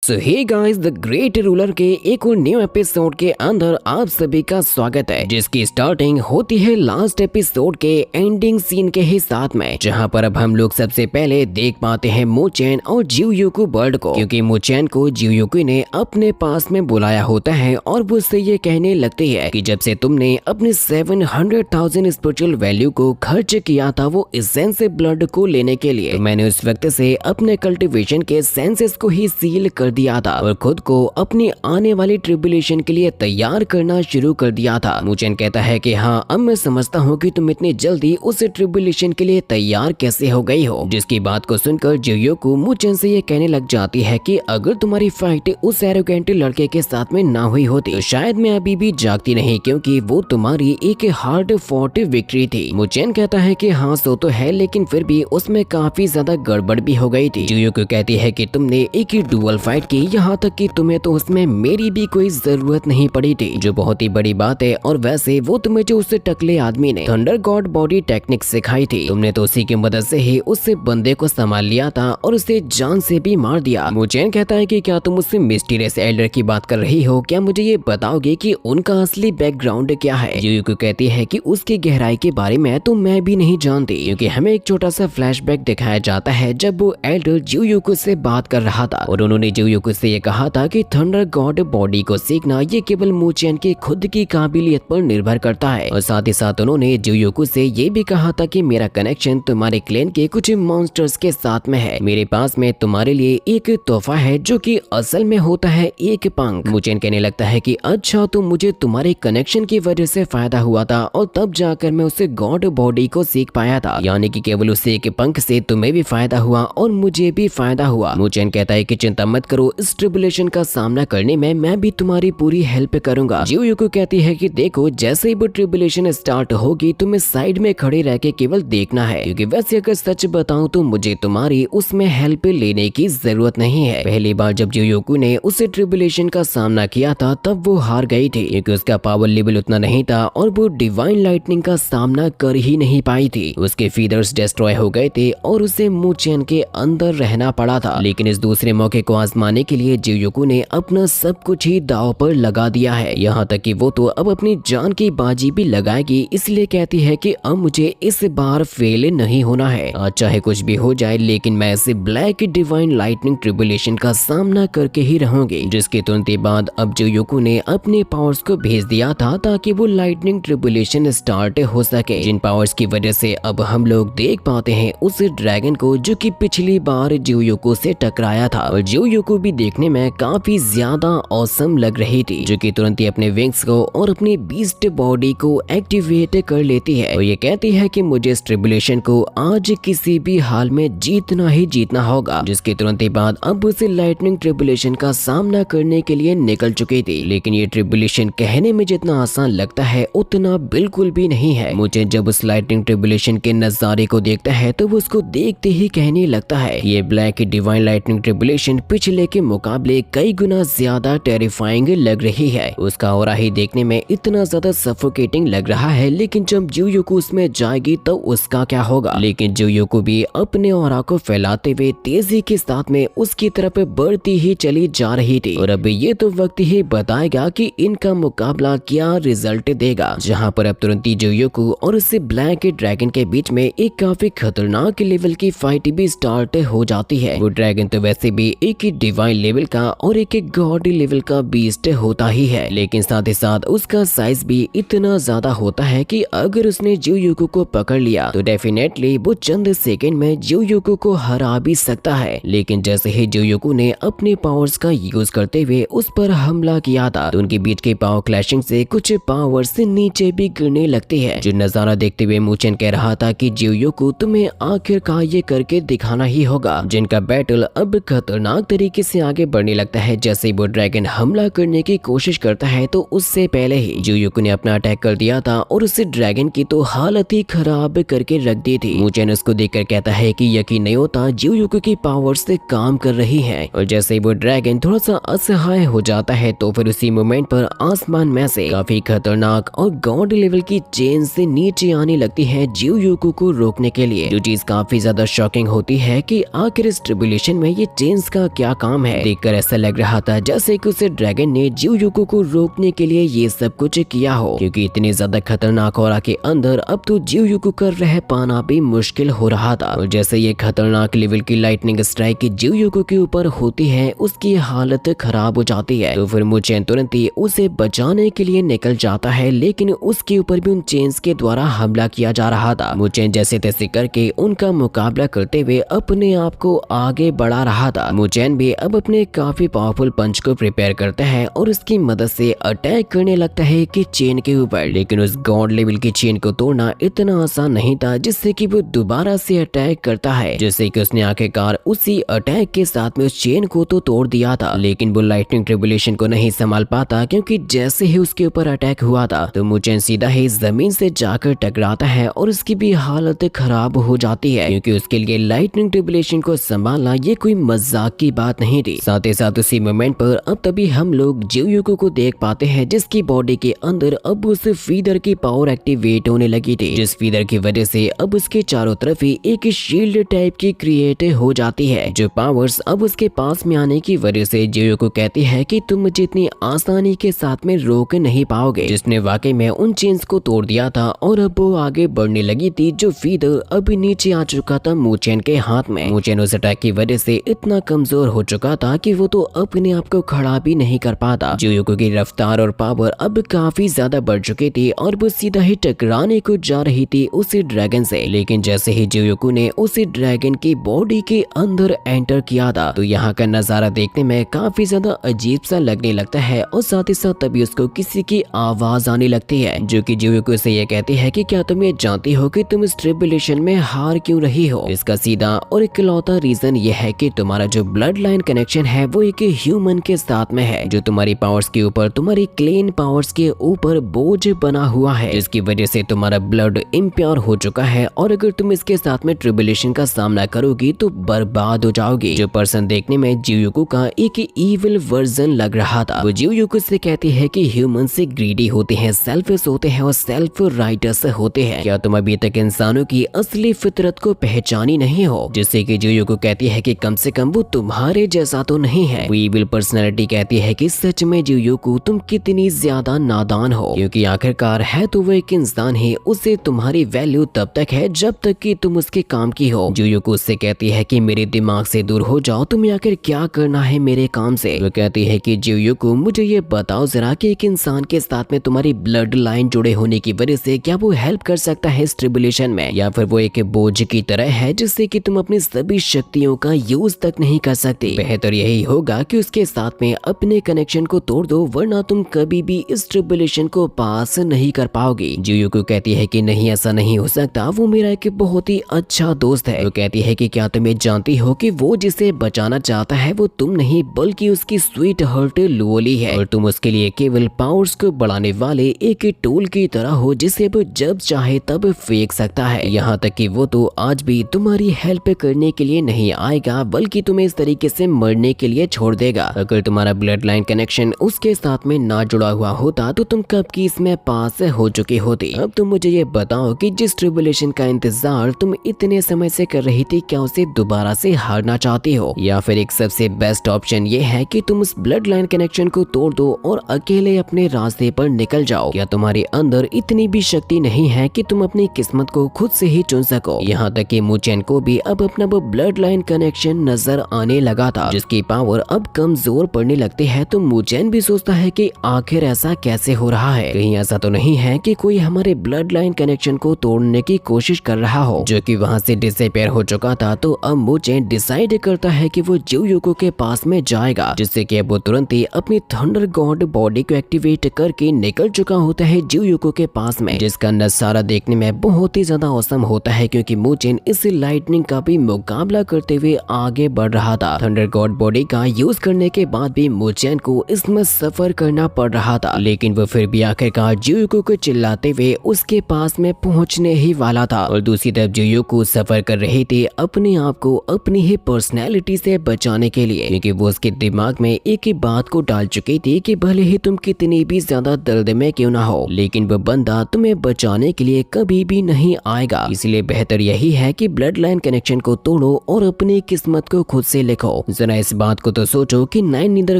So hey guys, the great ruler के एक और न्यू एपिसोड के अंदर आप सभी का स्वागत है, जिसकी स्टार्टिंग होती है लास्ट एपिसोड के एंडिंग सीन के ही साथ में, जहां पर अब हम लोग सबसे पहले देख पाते हैं मुचेन और जियोकू बर्ड को, क्योंकि मुचेन को जियोकू ने अपने पास में बुलाया होता है और वो उससे ये कहने लगती है कि जब से तुमने अपने 700,000 स्पिरिचुअल वैल्यू को खर्च किया था वो एसेंस ब्लड को लेने के लिए, तो मैंने उस वक्त से अपने कल्टीवेशन के सेंसेस को ही सील कर दिया था और खुद को अपनी आने वाली ट्रिब्यूलेशन के लिए तैयार करना शुरू कर दिया था। मुचेन कहता है कि हाँ, अब मैं समझता हूँ कि तुम इतनी जल्दी उस ट्रिब्यूलेशन के लिए तैयार कैसे हो गई हो। जिसकी बात को सुनकर जियोकू मुचेन से ये कहने लग जाती है कि अगर तुम्हारी फाइट उस एरोगेंट लड़के के साथ में ना हुई होती तो शायद मैं अभी भी जागती नहीं, क्योंकि वो तुम्हारी एक हार्ड फॉट विक्ट्री थी। मुचेन कहता है कि हाँ सो तो है, लेकिन फिर भी उसमें काफी ज्यादा गड़बड़ भी हो गई थी। जियोकू कहती है कि तुमने एक ही डुअल फाइट की, यहाँ तक कि तुम्हें तो उसमें मेरी भी कोई जरूरत नहीं पड़ी थी, जो बहुत ही बड़ी बात है। और वैसे वो तुम्हें जो उस टकले आदमी ने थंडर गॉड बॉडी टेक्निक सिखाई थी, तुमने तो उसी की मदद से ही उस बंदे को संभाल लिया था और उसे जान से भी मार दिया। मुचेन कहता है कि क्या तुम उससे मिस्टीरियस एल्डर की बात कर रही हो? क्या मुझे ये बताओगे कि उनका असली बैकग्राउंड क्या है? जियोकू कहती है कि उसकी गहराई के बारे में तो मैं भी नहीं जानती, क्योंकि हमें एक छोटा सा फ्लैशबैक दिखाया जाता है जब वो एल्डर जियोकू से बात कर रहा था और उन्होंने जियोकू से ये कहा था कि थंडर गॉड बॉडी को सीखना ये केवल मुचेन की खुद की काबिलियत पर निर्भर करता है। और साथ ही साथ उन्होंने जियोकू से ये भी कहा था कि मेरा कनेक्शन तुम्हारे क्लैन के कुछ मॉन्स्टर्स के साथ में है। मेरे पास में तुम्हारे लिए एक तोहफा है जो कि असल में होता है एक पंख। मुचेन कहने लगता है कि अच्छा, तो मुझे तुम्हारे कनेक्शन की वजह से फायदा हुआ था और तब जाकर मैं उसे गॉड बॉडी को सीख पाया था, यानी कि केवल उसे एक पंख से तुम्हें भी फायदा हुआ और मुझे भी फायदा हुआ। मुचेन कहता है कि चिंता मत करो, इस ट्रिब्यूलेशन का सामना करने में मैं भी तुम्हारी पूरी हेल्प करूंगा। जियोकू कहती है कि देखो, जैसे ही वो ट्रिब्यूलेशन स्टार्ट होगी तुम्हें साइड में खड़े रह के केवल देखना है, क्योंकि वैसे अगर सच बताऊं तो मुझे तुम्हारी उसमें हेल्प लेने की जरूरत नहीं है। पहली बार जब जियोकू ने उस ट्रिब्यूलेशन का सामना किया था तब वो हार गई थी, क्योंकि उसका पावर लेवल उतना नहीं था और वो डिवाइन लाइटनिंग का सामना कर ही नहीं पाई थी। उसके फीदर्स डिस्ट्रॉय हो गए थे और उसे मुचेन के अंदर रहना पड़ा था। लेकिन इस दूसरे मौके को आजमाने के लिए जियोकू ने अपना सब कुछ ही दांव पर लगा दिया है, यहाँ तक कि वो तो अब अपनी जान की बाजी भी लगाएगी। इसलिए कहती है कि अब मुझे इस बार फेल नहीं होना है, आज चाहे कुछ भी हो जाए, लेकिन मैं इस ब्लैक डिवाइन लाइटनिंग ट्रिब्यूलेशन का सामना करके ही रहूंगी। जिसके तुरंत बाद अब जियोकू ने अपने पावर्स को भेज दिया था ताकि वो लाइटनिंग ट्रिब्यूलेशन स्टार्ट हो सके, जिन पावर्स की वजह से अब हम लोग देख पाते हैं उस ड्रैगन को जो कि पिछली बार जियोकू से टकराया था। और जियोकू भी देखने में काफी ज्यादा ऑसम लग रही थी, जो कि तुरंत ही अपने विंग्स को और अपनी बीस्ट बॉडी को एक्टिवेट कर लेती है और ये कहती है कि मुझे इस ट्रिब्यूलेशन को आज किसी भी हाल में जीतना ही जीतना होगा। जिसके तुरंत ही बाद अब उसे लाइटनिंग ट्रिब्यूलेशन का सामना करने के लिए निकल चुकी थी। लेकिन ये ट्रिब्यूलेशन कहने में जितना आसान लगता है उतना बिल्कुल भी नहीं है। मुझे जब उस लाइटनिंग ट्रिब्यूलेशन के नजारे को देखता है तो वो उसको देखते ही कहने लगता है ये ब्लैक डिवाइन लाइटनिंग ट्रिब्यूलेशन पिछले के मुकाबले कई गुना ज्यादा टेरिफाइंग लग रही है। उसका ऑरा ही देखने में इतना ज्यादा सफोकेटिंग लग रहा है, लेकिन जब जियोकू उसमें जाएगी तो उसका क्या होगा। लेकिन जियोकू भी अपने ऑरा को फैलाते हुए तेजी के साथ में उसकी तरफ बढ़ती ही चली जा रही थी। और अब ये तो वक्त ही बताएगा कि इनका मुकाबला क्या रिजल्ट देगा, जहाँ पर अब तुरंत ही जियोकू और उससे ब्लैक ड्रैगन के बीच में एक काफी खतरनाक लेवल की फाइट भी स्टार्ट हो जाती है। वो ड्रैगन तो वैसे भी एक ही डिवाइन लेवल का और एक गॉड लेवल का बीस्ट होता ही है, लेकिन साथ ही साथ उसका साइज भी इतना ज्यादा होता है कि अगर उसने जियोकू को पकड़ लिया तो डेफिनेटली वो चंद सेकंड में जियोकू को हरा भी सकता है। लेकिन जैसे ही जियोकू ने अपने पावर्स का यूज करते हुए उस पर हमला किया था तो उनके बीच के पावर क्लैशिंग से कुछ पावर्स नीचे भी गिरने लगती है। जो नजारा देखते हुए मुचेन कह रहा था कि जियोकू तुम्हें आखिरकार ये करके दिखाना ही होगा। जिनका बैटल अब खतरनाक तरीके से आगे बढ़ने लगता है। जैसे वो ड्रैगन हमला करने की कोशिश करता है तो उससे पहले ही जियोकू ने अपना अटैक कर दिया था और उस ड्रैगन की तो हालत ही खराब करके रख दी थी। मुचेन उसको देखकर कहता है कि यकीन नहीं होता जियोकू की पावर्स से काम कर रही है। और जैसे ही वो ड्रैगन थोड़ा सा असहाय हो जाता है तो फिर उसी मोमेंट पर आसमान में से काफी खतरनाक और गॉड लेवल की चेन से नीचे आने लगती है जियोकू को रोकने के लिए। जो चीज काफी ज्यादा शॉकिंग होती है कि आखिर इस ट्रिब्यूलेशन में ये चेन्स का क्या काम है। देखकर ऐसा लग रहा था जैसे कि उसे ड्रैगन ने जियोको को रोकने के लिए ये सब कुछ किया हो, क्योंकि इतनी ज्यादा खतरनाक ऑरा के अंदर अब तो जियोको का रह पाना भी मुश्किल हो रहा था। और जैसे ये खतरनाक लेवल की लाइटनिंग स्ट्राइक जियोको के ऊपर होती है उसकी हालत खराब हो जाती है। तो फिर मुचेन तुरंत ही उसे बचाने के लिए निकल जाता है, लेकिन उसके ऊपर भी उन चेन्स के द्वारा हमला किया जा रहा था। मुचेन जैसे तैसे करके उनका मुकाबला करते हुए अपने आप को आगे बढ़ा रहा था। मुचेन भी अब अपने काफी पावरफुल पंच को प्रिपेयर करता है और उसकी मदद से अटैक करने लगता है कि चेन के ऊपर। लेकिन उस गॉड लेवल की चेन को तोड़ना इतना आसान नहीं था, जिससे कि वो दोबारा से अटैक करता है, जिससे कि उसने आखिरकार उसी अटैक के साथ में उस चेन को तो तोड़ दिया था। लेकिन वो लाइटनिंग ट्रिबुलेशन को नहीं संभाल पाता, क्योंकि जैसे ही उसके ऊपर अटैक हुआ था तो मुचेन सीधा ही जमीन से जाकर टकराता है और उसकी भी हालत खराब हो जाती है, क्योंकि उसके लिए लाइटनिंग ट्रिबुलेशन को संभालना ये कोई मजाक की बात नहीं थी। साथ ही साथ उसी मोमेंट पर अब तभी हम लोग जियोको को देख पाते हैं, जिसकी बॉडी के अंदर अब उस फीदर की पावर एक्टिवेट होने लगी थी, जिस फीदर की वजह से अब उसके चारों तरफ ही एक शील्ड टाइप की क्रिएट हो जाती है, जो पावर्स अब उसके पास में आने की वजह से जियोको कहती है कि तुम मुझे इतनी आसानी के साथ में रोक नहीं पाओगे, जिसने वाकई में उन चेन्स को तोड़ दिया था। और अब वो आगे बढ़ने लगी थी, जो फीदर अभी नीचे आ चुका था मुचेन के हाथ में। मुचेन उस अटैक की वजह से इतना कमजोर हो चुका था कि वो तो अपने आप को खड़ा भी नहीं कर पाता। जियोको की रफ्तार और पावर अब काफी ज्यादा बढ़ चुकी थी और वो सीधा ही टकराने को जा रही थी उसी ड्रैगन से। लेकिन जैसे ही जियोको ने उसी ड्रैगन की बॉडी के अंदर एंटर किया था तो यहाँ का नजारा देखने में काफी ज्यादा अजीब सा लगने लगता है। और साथ ही साथ तभी उसको किसी की आवाज आने लगती है, जो कि जियोको से ये कहती है कि क्या तुम ये जानती हो कि तुम इस ट्रिबुलेशन में हार क्यों रही हो? इसका सीधा और इकलौता रीजन ये है कि तुम्हारा जो ब्लड लाइन कनेक्शन है वो एक ह्यूमन के साथ में है, जो तुम्हारी पावर्स के ऊपर, तुम्हारी क्लीन पावर्स के ऊपर बोझ बना हुआ है, जिसकी वजह से तुम्हारा ब्लड इम्प्योर हो चुका है। और अगर तुम इसके साथ में ट्रिबुलेशन का सामना करोगी तो बर्बाद हो जाओगी। जो पर्सन देखने में जियोको का एक ईविल वर्जन लग रहा था, वो जियोको से कहती है कि ह्यूमन से ग्रीडी होते हैं, सेल्फिश होते हैं और सेल्फ राइटस होते हैं। क्या तुम अभी तक इंसानों की असली फितरत को पहचानी नहीं हो? जिससे कि जियोको कहती है कि कम से कम वो तुम्हारे जैसा तो नहीं है। वो ईविल पर्सनालिटी कहती है कि सच में जियोको तुम कितनी ज्यादा नादान हो, क्योंकि आखिरकार है तो वो एक इंसान ही, उसे तुम्हारी वैल्यू तब तक है जब तक कि तुम उसके काम की हो। जियोको उससे कहती है कि मेरे दिमाग से दूर हो जाओ, तुम्हें आखिर क्या करना है मेरे काम से? वो कहती है कि जियोको मुझे ये बताओ जरा कि एक इंसान के साथ में तुम्हारी ब्लड लाइन जुड़े होने की वजह से क्या वो हेल्प कर सकता है इस ट्रिबुलेशन में, या फिर वो एक बोझ की तरह है जिससे कि तुम अपनी सभी शक्तियों का यूज तक नहीं कर सकते? बेहतर यही होगा कि उसके साथ में अपने कनेक्शन को तोड़ दो, वरना तुम कभी भी इस ट्रिबुलेशन को पास नहीं कर पाओगी। जियोको कहती है कि नहीं, ऐसा नहीं हो सकता, वो मेरा एक बहुत ही अच्छा दोस्त है। वो कहती है कि क्या तुम जानती हो कि वो जिसे बचाना चाहता है वो तुम नहीं बल्कि उसकी स्वीट हार्ट लुओली है, और तुम उसके लिए केवल पावर्स को बढ़ाने वाले एक टूल की तरह हो जिसे वो जब चाहे तब फेंक सकता है। यहाँ तक कि वो तो आज भी तुम्हारी हेल्प करने के लिए नहीं आएगा, बल्कि तुम्हें इस तरीके से मरने के लिए छोड़ देगा। अगर तुम्हारा ब्लड लाइन कनेक्शन उसके साथ में ना जुड़ा हुआ होता तो तुम कब की इसमें पास हो चुकी होती। अब तुम मुझे ये बताओ कि जिस ट्रिबुलेशन का इंतजार तुम इतने समय से कर रही थी, क्या उसे दोबारा से हारना चाहती हो, या फिर एक सबसे बेस्ट ऑप्शन ये है कि तुम उस ब्लड लाइन कनेक्शन को तोड़ दो और अकेले अपने रास्ते पर निकल जाओ? क्या तुम्हारे अंदर इतनी भी शक्ति नहीं है कि तुम अपनी किस्मत को खुद से ही चुन सको? यहाँ तक कि मुचेन को भी अब अपना वो ब्लड लाइन कनेक्शन नजर आने लगा था, जिसकी पावर अब कमजोर पड़ने लगती है। तो मुचेन भी सोचता है कि आखिर ऐसा कैसे हो रहा है? कहीं ऐसा तो नहीं है कि कोई हमारे ब्लड लाइन कनेक्शन को तोड़ने की कोशिश कर रहा हो, जो कि वहाँ से डिसअपीयर हो चुका था। तो अब मुचेन डिसाइड करता है कि वो जियोको के पास में जाएगा, जिससे कि अब वो तुरंत ही अपनी थंडर गॉड बॉडी को एक्टिवेट करके निकल चुका होता है जियोको के पास में, जिसका नजारा देखने में बहुत ही ज्यादा औसम होता है, क्योंकि मुचेन इस लाइटनिंग का भी मुकाबला करते हुए आगे बढ़ रहा था। थंडर गॉड बॉडी का यूज करने के बाद भी मुचेन को इसमें सफर करना पड़ रहा था, लेकिन वो फिर भी आखिरकार जियोको को चिल्लाते हुए उसके पास में पहुंचने ही वाला था। और दूसरी तरफ जियोको सफर कर रही थी अपने आप को अपनी ही पर्सनैलिटी से बचाने के लिए, क्योंकि वो उसके दिमाग में एक ही बात को डाल चुकी थी कि भले ही तुम कितनी भी ज्यादा दर्द में क्यों ना हो, लेकिन वो बंदा तुम्हें बचाने के लिए कभी भी नहीं आएगा। इसलिए बेहतर यही है कि ब्लड लाइन कनेक्शन को तोड़ो और अपनी किस्मत को खुद से लिखो। जरा इस बात को तो सोचो कि नाइन नीदर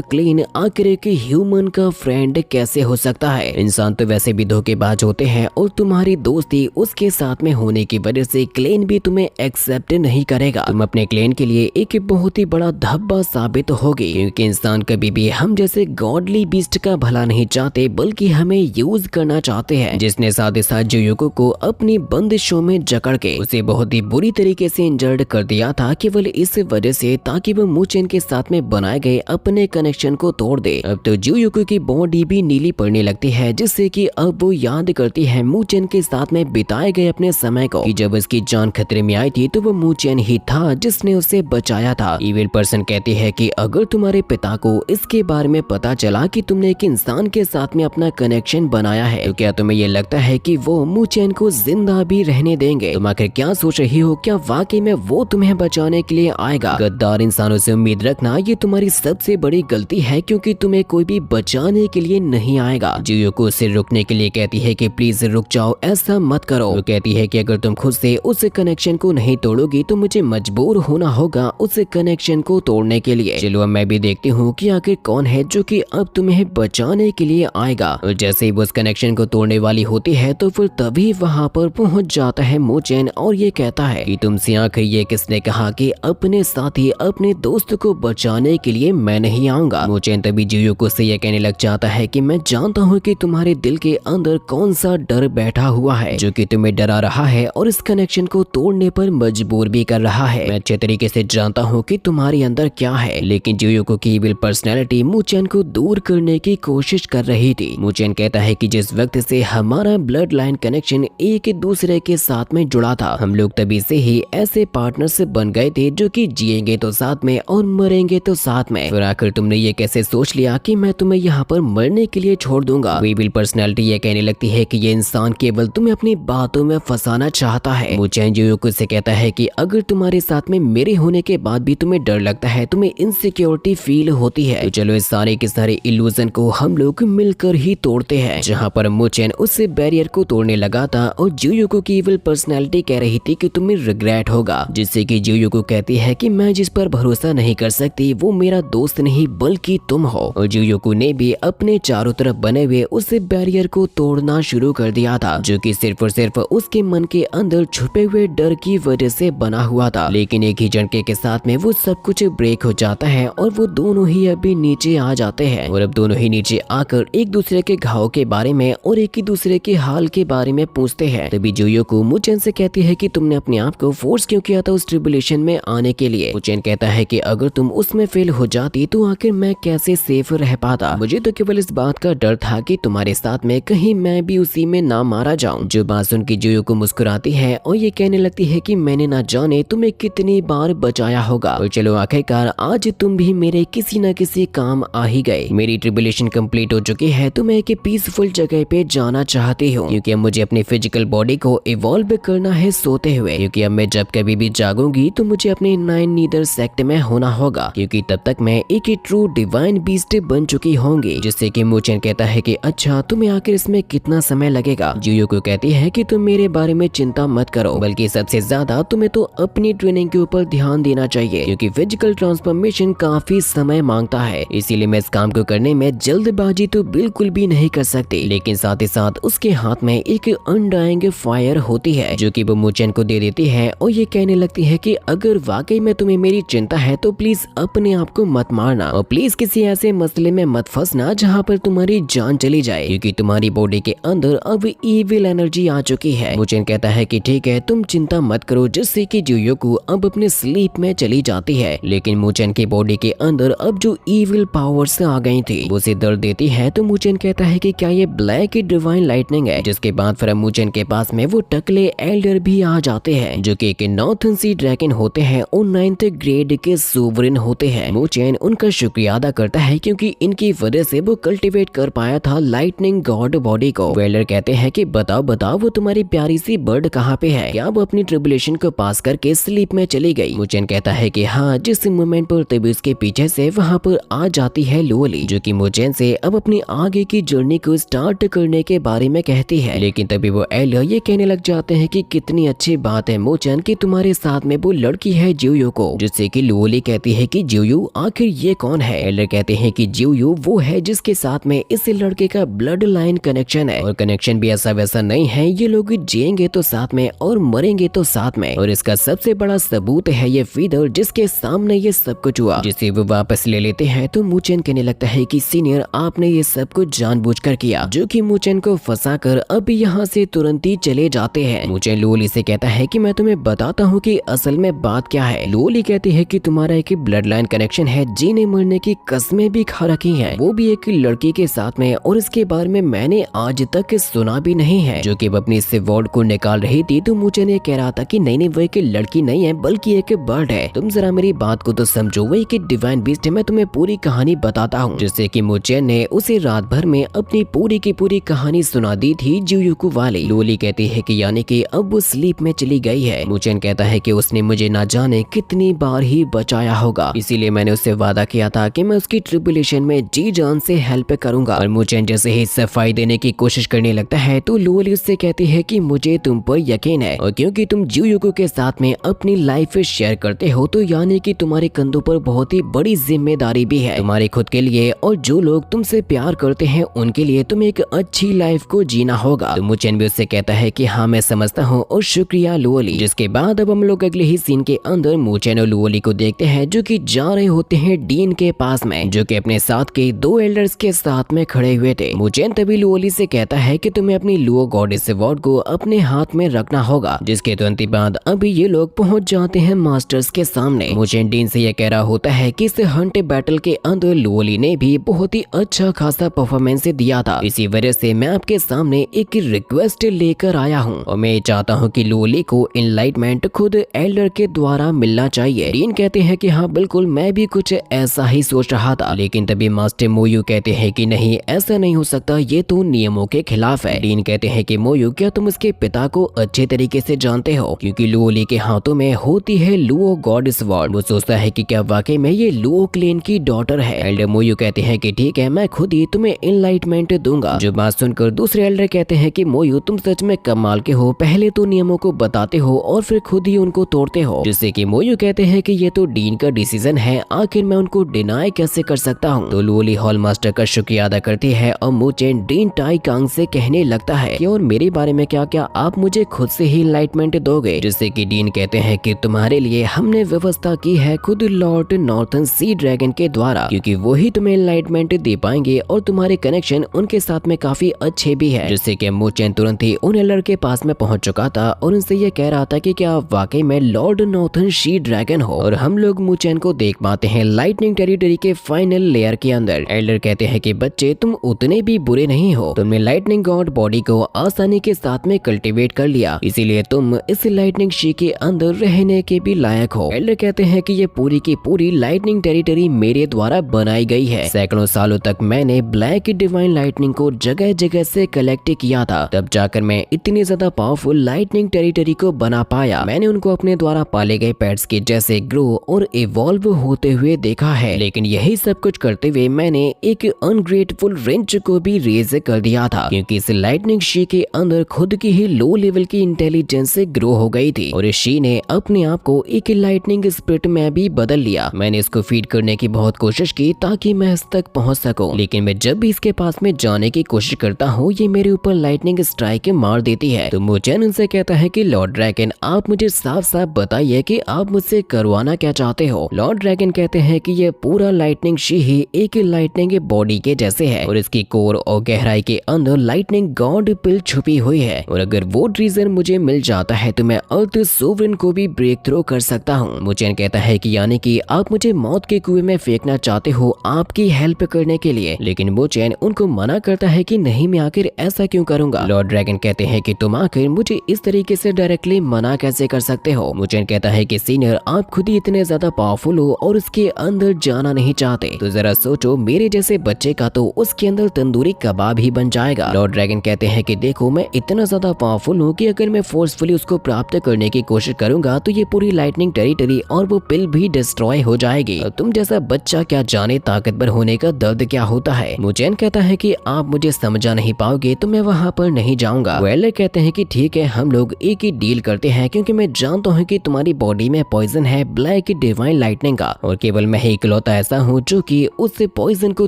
क्लीन आखिर एक ह्यूमन का फ्रेंड कैसे हो सकता है। इंसान तो वैसे भी धोखेबाज होते हैं और तुम्हारी दोस्ती उसके साथ में होने की वजह से क्लेन भी तुम्हें एक्सेप्ट नहीं करेगा। तुम अपने क्लेन के लिए एक बहुत ही बड़ा धब्बा साबित होगी, क्योंकि इंसान कभी भी हम जैसे गॉडली बीस्ट का भला नहीं चाहते बल्कि हमें यूज करना चाहते हैं। जिसने साथ ही साथ जुयोको को अपनी बंदिशों में जकड़ के उसे बहुत ही बुरी तरीके से इंजर्ड कर दिया था, केवल इस वजह से ताकि वो मूचेन के साथ में बनाए गए अपने कनेक्शन को तोड़ दे। अब तो जुयोको की बॉडी भी नीली पड़ने लगती है, जिससे कि अब वो याद करती है मूचेन के साथ में बिताए गए अपने समय को, कि जब उसकी जान खतरे में आई थी तो वो मूचेन ही था जिसने उसे बचाया था। इविल पर्सन कहती है कि अगर तुम्हारे पिता को इसके बारे में पता चला कि तुमने एक इंसान के साथ में अपना कनेक्शन बनाया है, तो क्या तुम्हें ये लगता है कि वो मूचेन को जिंदा भी रहने देंगे? तुम आखिर क्या सोच रही हो? क्या वाकई में वो तुम्हें बचाने के लिए आएगा? गद्दार इंसानों से उम्मीद रखना ये तुम्हारी सबसे बड़ी गलती है, क्योंकि तुम्हें कोई भी बचाने के लिए नहीं आएगा। जुयोको उसे रुकने के लिए कहती है कि प्लीज रुक जाओ, ऐसा मत करो। वो कहती है कि अगर तुम खुद से उस कनेक्शन को नहीं तोड़ोगी तो मुझे मजबूर होना होगा उस कनेक्शन को तोड़ने के लिए। चलो अब मैं भी देखती हूँ कि आखिर कौन है जो कि अब तुम्हें बचाने के लिए आएगा। और जैसे ही वो उस कनेक्शन को तोड़ने वाली होती है तो फिर तभी वहाँ पर पहुँच जाता है मूचेन और ये कहता है कि तुमसे आखिर ये किसने कहा कि अपने साथी अपने दोस्त को बचाने के लिए मैं नहीं आऊंगा। मूचेन तभी जुयोको से ये कहने लग जाता है कि मैं जानता हूँ कि तुम्हारे दिल के अंदर कौन सा डर बैठा हुआ है जो कि तुम्हें डरा रहा है और इस कनेक्शन को तोड़ने पर मजबूर भी कर रहा है। मैं अच्छे तरीके से जानता हूँ कि तुम्हारे अंदर क्या है, लेकिन जुयोको की इविल पर्सनैलिटी मूचेन को दूर करने की कोशिश कर रही थी। मूचेन कहता है कि जिस वक्त से हमारा ब्लड लाइन कनेक्शन एक दूसरे के साथ में जुड़ा था, हम लोग तभी से ही ऐसे पार्टनर्स बन गए थे जो कि जिएंगे तो साथ में और मरेंगे तो साथ में। फिर आखिर तुमने ये कैसे सोच लिया कि मैं तुम्हें यहाँ पर मरने के लिए छोड़ दूंगा? इविल पर्सनैलिटी ये कहने लगती है कि ये इंसान केवल तुम्हें अपनी बातों में फंसाना चाहता है। मूचेन जुयोको से कहता है कि अगर तुम्हारे साथ में मेरे होने के बाद भी तुम्हें डर लगता है, तुम्हें इनसिक्योरिटी फील होती है, तो चलो इस सारे के सारे इल्यूजन को हम लोग मिलकर ही तोड़ते हैं। जहाँ पर मूचेन उससे बैरियर को तोड़ने लगा था और जुयोको की इविल पर्सनैलिटी कह रही थी कि तुम्हें रिग्रेट होगा, जिससे कि जुयोको कहती है कि मैं जिस पर भरोसा नहीं कर सकती वो मेरा दोस्त नहीं बल्कि तुम हो। और जुयोको ने भी अपने चारों तरफ बने हुए उस बैरियर को तोड़ना शुरू कर दिया था, जो कि सिर्फ और सिर्फ उसके मन के अंदर छुपे हुए डर की वजह से बना हुआ था। लेकिन एक ही झटके के साथ में वो सब कुछ ब्रेक हो जाता है और वो दोनों ही अभी नीचे आ जाते हैं। और अब दोनों ही नीचे आकर एक दूसरे के घाव के बारे में और एक ही दूसरे के हाल के बारे में पूछते हैं। तभी जुयोको मूचेन से कहती है कि तुमने अपने आप को फोर्स क्यों किया था उस ट्रिबुलेशन में आने के लिए? मूचेन कहता है कि अगर तुम उसमें फेल हो जाती तो आखिर मैं कैसे सेफ रह पाता? मुझे तो केवल इस बात का डर था कि तुम्हारे साथ में कहीं मैं भी उसी में ना मारा जाऊं। जो बात सुन के जुयोको मुस्कुराती है और ये कहने लगती है कि मैंने ना जाने तुम्हें कितनी बार बचाया होगा, और चलो आखिरकार आज तुम भी मेरे किसी न किसी काम आ ही गए। मेरी ट्रिबुलेशन कंप्लीट हो चुकी है तो मैं एक पीसफुल जगह पे जाना चाहती हूँ, क्योंकि अब मुझे अपनी फिजिकल बॉडी को इवॉल्व करना है सोते हुए, क्योंकि अब मैं जब कभी भी जागूंगी तो मुझे अपने नाइन नीदर सेक्ट में होना होगा, क्योंकि तब तक मैं एक ट्रू डिवाइन बीस्ट बन चुकी होंगी। जिससे कि मूचेन कहता है कि अच्छा तुम्हें आखिर इसमें कितना समय लगेगा? जुयोको कहती है कि तुम मेरे बारे में चिंता मत करो, बल्कि सबसे ज्यादा तुम्हें तो अपनी ट्रेनिंग के ऊपर ध्यान देना चाहिए, क्योंकि फिजिकल ट्रांसफॉर्मेशन काफी समय मांगता है। इसीलिए मैं इस काम को करने में जल्दबाजी तो बिल्कुल भी नहीं कर सकती। लेकिन साथ ही साथ उसके हाथ में एक अनडाइंग फायर होती है जो कि वो मूचेन को दे देती है और ये कहने लगती है कि अगर वाकई में तुम्हें मेरी चिंता है तो प्लीज अपने आप को मत मारना और प्लीज किसी ऐसे मसले में मत फंसना जहाँ पर तुम्हारी जान चली जाए, क्योंकि तुम्हारी बॉडी के अंदर अब इविल एनर्जी आ चुकी है। मूचेन कहता है कि ठीक है तुम चिंता मत करो, जिससे कि जुयोको अब अपने स्लीप में चली जाती है। लेकिन मूचेन की बॉडी के अंदर अब जो इविल पावर्स आ गई थी वो उसे दर्द देती है। तो मूचेन कहता है कि क्या ये ब्लैक डिवाइन लाइटनिंग है? जिसके बाद फिर मूचेन के पास में वो टकले एल्डर भी आ जाते हैं जो कि एक नॉर्थन सी ड्रैगन होते हैं और 9th ग्रेड के सोवरेन होते हैं। मूचेन उनका शुक्रिया अदा करता है क्योंकि इनकी वजह से वो कल्टीवेट कर पाया था लाइटनिंग गॉड बॉडी को। वेल्डर कहते हैं कि बताओ बताओ वो तुम्हारी प्यारी सी बर्ड कहाँ पे है? क्या वो अपनी ट्रिबुलेशन को पास करके स्लीप में चली गई? मूचेन कहता है कि हाँ, जिस मोमेंट पर तभी उसके पीछे से वहाँ पर आ जाती है लोली, जो कि मूचेन से अब अपनी आगे की जर्नी को स्टार्ट करने के बारे में कहती है। लेकिन तभी वो एल्डर ये कहने लग जाते हैं कि कितनी अच्छी बात है मूचेन कि तुम्हारे साथ में वो लड़की है जुयोको, जिससे कि लोली कहती है कि जियू आखिर ये कौन है। एल्डर कहते हैं कि जियू वो है जिसके साथ में इस लड़के का ब्लड लाइन कनेक्शन है, और कनेक्शन भी ऐसा वैसा नहीं है। ये लोग जिएंगे तो साथ में और मरेंगे तो साथ में, और इसका सबसे बड़ा सबूत है ये फीदर जिसके सामने ये सब कुछ हुआ, जिसे वो वापस ले लेते हैं। तो मूचेन कहने लगता है कि सीनियर आपने ये सब कुछ जानबूझकर किया, जो कि मूचेन को फंसाकर अब यहाँ से तुरंत ही चले जाते हैं। मूचेन लोली से कहता है कि मैं तुम्हें बताता हूँ कि असल में बात क्या है। लोली कहती है कि तुम्हारा एक ब्लड लाइन कनेक्शन है, जीने मरने की कस्में भी खा रखी हैं, वो भी एक लड़की के साथ में, और इसके बारे में मैंने आज तक सुना भी नहीं है, जो कि अपनी सिवॉर्ड को निकाल रही थी। तो मूचेन ये कह रहा था कि नहीं वो एक लड़की नहीं है बल्कि एक बर्ड है, तुम जरा मेरी बात को तो समझो, वो एक डिवाइन बीस्ट है। मैं तुम्हें पूरी कहानी बताता हूँ। जिससे कि मूचेन ने उसे रात भर में अपनी पूरी की पूरी कहानी सुना दी थी जियूकू वाली। लोली कहती है कि यानी कि अब वो स्लीप में चली गई है। मूचेन कहता है कि उसने मुझे ना जाने कितनी बार ही बचाया होगा, इसीलिए मैंने उससे वादा किया था कि मैं उसकी ट्रिबुलेशन में जी जान से हेल्प करूंगा। और मूचेन जैसे ही सफाई देने की कोशिश करने लगता है तो लोली उससे कहती है कि मुझे तुम पर यकीन है, और क्योंकि तुम जियूकू के साथ में अपनी लाइफ शेयर करते हो तो यानी कि तुम्हारे कंधों पर बहुत ही बड़ी जिम्मेदारी भी है, तुम्हारे खुद के लिए और जो लोग तुमसे प्यार करते हैं उनके लिए तुम्हें एक अच्छी लाइफ को जीना होगा। तो मूचेन भी उससे कहता है कि हाँ मैं समझता हूँ और शुक्रिया लोली। जिसके बाद अब हम लोग अगले ही सीन के अंदर मूचेन और लोली को देखते हैं जो कि जा रहे होते हैं डीन के पास में, जो कि अपने साथ के दो एल्डर्स के साथ में खड़े हुए थे। मूचेन तभी लोली से कहता है कि तुम्हें अपनी लुओ गॉडेस अवार्ड को अपने हाथ में रखना होगा। जिसके तुरंत बाद अभी ये लोग पहुंच जाते हैं मास्टर्स के सामने। मूचेन डीन से यह कह रहा होता है कि इस हंट बैटल के अंदर लोली ने भी बहुत ही अच्छा खासा परफॉर्मेंस दिया था, इसी वजह से मैं आपके सामने एक रिक्वेस्ट लेकर आया हूँ, और मैं चाहता हूँ कि लोली को एनलाइटमेंट खुद एल्डर के द्वारा मिलना चाहिए। डीन कहते हैं कि हाँ बिल्कुल मैं भी कुछ ऐसा ही सोच रहा था, लेकिन तभी मास्टर मोयू कहते हैं कि नहीं ऐसा नहीं हो सकता, ये तो नियमों के खिलाफ है। डीन कहते हैं कि मोयू क्या तुम उसके पिता को अच्छे तरीके से जानते हो, क्योंकि लोली के हाथों में होती है लुओ गॉडेस अवार्ड। वो सोचता है कि क्या वाकई में ये लुओ क्लेन की डॉटर है। एल्डर मोयू कहते हैं कि ठीक है मैं खुद ही तुम्हें एनलाइटमेंट दूंगा। जो बात सुनकर दूसरे एल्डर कहते हैं कि मोयू तुम सच में कमाल के हो, पहले तो नियमों को बताते हो और फिर खुद ही उनको तोड़ते हो। जिससे कि मोयू कहते हैं कि ये तो डीन का डिसीजन है, आखिर मैं उनको डिनाई कैसे कर सकता हूँ। तो लोली हॉल मास्टर का शुक्रिया अदा करती है और मूचेन डीन टाई कांग से कहने लगता है कि और मेरे बारे में क्या आप मुझे खुद से ही एनलाइटमेंट दोगे। जिससे कि डीन कहते हैं कि तुम्हारे लिए हमने व्यवस्था की है खुद लॉर्ड नॉर्थन सी ड्रैगन के द्वारा, क्योंकि वही तुम्हें एनलाइटमेंट दे पाएंगे और तुम्हारे कनेक्शन उनके साथ में काफी अच्छे भी है। जिससे कि मूचेन तुरंत ही उन एल्डर के पास में पहुंच चुका था और उनसे ये कह रहा था कि क्या आप वाकई में लॉर्ड नॉर्थन शी ड्रैगन हो। और हम लोग मूचेन को देख पाते हैं लाइटनिंग टेरिटरी के फाइनल लेयर के अंदर। एल्डर कहते हैं कि बच्चे तुम उतने भी बुरे नहीं हो, तुमने लाइटनिंग गॉड बॉडी को आसानी के साथ में कल्टीवेट कर लिया, इसीलिए तुम इस लाइटनिंग शी के अंदर रहने के भी लायक हो। एल्डर कहते हैं कि ये पूरी की पूरी लाइटनिंग टेरिटरी मेरे द्वारा बनाई गई है। सैकड़ों सालों तक मैंने ब्लैक डिवाइन लाइटनिंग को जगह जगह से कलेक्ट किया था, तब जाकर मैं इतनी ज्यादा पावरफुल लाइटनिंग टेरिटरी को बना पाया। मैंने उनको अपने द्वारा पाले गए पेट्स के जैसे ग्रो और इवॉल्व होते हुए देखा है, लेकिन यही सब कुछ करते हुए मैंने एक अनग्रेटफुल रेंच को भी रेज कर दिया था, क्योंकि इस लाइटनिंग शी के अंदर खुद की ही लो लेवल की इंटेलिजेंस से ग्रो हो गई थी और इस शी ने अपने आप को एक लाइटनिंग स्पिरिट में भी बदल लिया। मैंने इसको फीड करने की बहुत कोशिश की ताकि मैं इस तक पहुंच सकूं, लेकिन मैं जब भी इसके पास में जाने की कोशिश करता हूँ ये मेरे ऊपर लाइटनिंग स्ट्राइक मार देती है। तो मूचेन उनसे कहता है कि लॉर्ड ड्रैगन आप मुझे साफ साफ बताइए कि आप मुझसे करवाना क्या चाहते हो। लॉर्ड ड्रैगन कहते हैं कि ये पूरा लाइटनिंग शी ही एक लाइटनिंग बॉडी के जैसे है और इसकी कोर और गहराई के अंदर लाइटनिंग गॉड पिल छुपी हुई है, और अगर वो रीजन मुझे मिल जाता है तो मैं अर्थ सोवरेन को भी ब्रेक थ्रू कर सकता हूँ। मूचेन कहता है कि यानी कि आप मुझे मौत के कुएं में फेंकना चाहते हो आपकी हेल्प करने के लिए, लेकिन मूचेन उनको मना करता है कि नहीं मैं आखिर ऐसा क्यों करूंगा। लॉर्ड ड्रैगन कहते हैं कि तुम आखिर मुझे इस तरीके से डायरेक्टली मना कैसे कर सकते हो। मूचेन कहता है कि सीनियर आप खुद ही इतने ज्यादा पावरफुल हो और उसके अंदर जाना नहीं चाहते, तो जरा सोचो मेरे जैसे बच्चे का तो उसके अंदर तंदूरी कबाब ही बन जाएगा। लॉर्ड ड्रैगन कहते हैं कि देखो मैं इतना ज्यादा पावरफुल हूँ कि अगर मैं फोर्सफुली उसको प्राप्त करने की कोशिश करूंगा तो ये पूरी लाइटनिंग टेरिटरी और वो पिल भी डिस्ट्रॉय हो जाएगी। तुम जैसा बच्चा क्या जाने ताकतवर होने का दर्द क्या होता है। मूचेन कहता है कि आप मुझे समझा नहीं पाओगे तो मैं वहाँ पर नहीं जाऊंगा। वेलर कहते हैं कि ठीक है हम लोग एक ही डील करते हैं, क्योंकि मैं जानता हूँ कि तुम्हारी बॉडी में पॉइजन है ब्लैक डिवाइन लाइटनिंग का, और केवल मैं ही इकलौता ऐसा हूँ जो कि उस पॉइजन को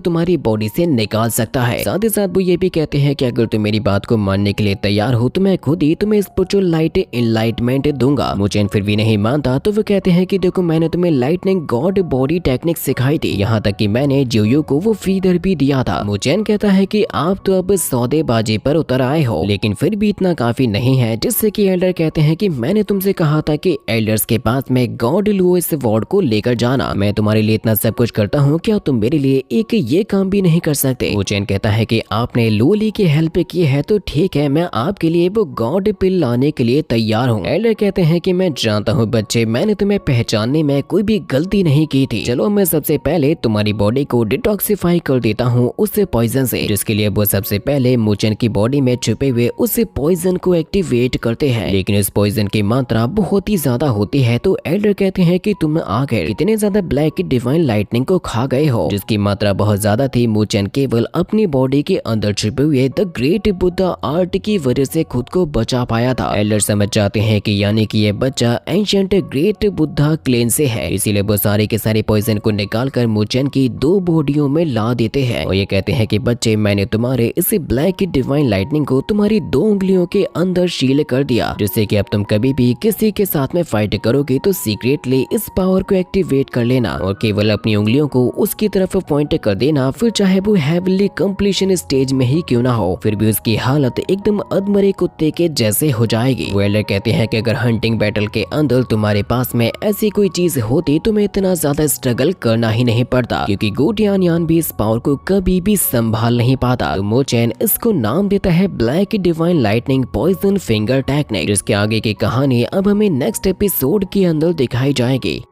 तुम्हारी बॉडी से निकाल सकता है। साथ ही साथ वो ये भी कहते हैं कि अगर तुम मेरी बात को मानने के लिए तैयार हो तो मैं खुद ही तुम्हें स्पिरिचुअल लाइट एनलाइटमेंट दूंगा। मुचेन फिर भी नहीं मानता तो वो कहते हैं कि देखो, मैंने तुम्हें लाइटनिंग गॉड बॉडी टेक्निक सिखाई थी, यहाँ तक कि मैंने जियो को वो फीडर भी दिया था। मुचेन कहता है कि आप तो अब सौदेबाजी पर उतर आए हो, लेकिन फिर भी इतना काफी नहीं है। जिससे कि एल्डर कहते हैं कि मैंने तुमसे कहा था कि एल्डर्स के पास में गॉड लुइस वार्ड को लेकर जाना। मैं तुम्हारे लिए इतना सब कुछ करता हूँ, क्या तुम मेरे लिए एक ये काम भी नहीं कर सकते? मुचेन कहता है कि आपने लूली की हेल्प की है तो ठीक है, मैं आपके लिए वो गॉड पिल लाने के लिए तैयार हूँ। एल्डर कहते हैं कि मैं जानता हूँ बच्चे, मैंने तुम्हें पहचानने में कोई भी गलती नहीं की थी। चलो मैं सबसे पहले तुम्हारी बॉडी को डिटॉक्सिफाई कर देता हूँ उस पॉइजन से, जिसके लिए वो सबसे पहले मुचेन की बॉडी में छुपे हुए उस पॉइजन को एक्टिवेट करते हैं। लेकिन इस पॉइजन की मात्रा बहुत ही ज्यादा होती है, तो एल्डर कहते हैं कि तुम आखिर इतने ज्यादा ब्लैक डिवाइन लाइटनिंग को खा गए हो, जिसकी मात्रा बहुत ज्यादा थी। मुचेन केवल अपनी बॉडी के अंदर छुपे हुए द ग्रेट बुद्धा आर्ट की वजह से खुद को बचा पाया था। एल्डर समझ जाते हैं कि यानी कि ये बच्चा एंशिएंट ग्रेट बुद्धा क्लेन से है, इसीलिए वो सारे के सारे पॉइजन को निकालकर मुचेन की 2 बॉडियों में ला देते हैं और ये कहते हैं कि बच्चे, मैंने तुम्हारे इस ब्लैक डिवाइन लाइटनिंग को तुम्हारी 2 उंगलियों के अंदर शील कर दिया, जिससे कि अब तुम कभी भी किसी के साथ में फाइट करोगे तो सीक्रेटली इस पावर को एक्टिवेट कर लेना और केवल अपनी उंगलियों को उसकी तरफ पॉइंट कर देना, फिर चाहे वो हेवनली कंप्लीशन स्टेज में ही क्यों ना हो, फिर भी उसकी हालत एकदम अधमरे कुत्ते के जैसे हो जाएगी। वेलर कहते हैं कि अगर हंटिंग बैटल के अंदर तुम्हारे पास में ऐसी कोई चीज होती तो मैं इतना ज्यादा स्ट्रगल करना ही नहीं पड़ता, क्योंकि गोटियान यान भी इस पावर को कभी भी संभाल नहीं पाता। तो मुचेन इसको नाम देता है black divine lightning poison finger technique, जिसके आगे की कहानी अब हमें नेक्स्ट एपिसोड के अंदर दिखाई जाएगी।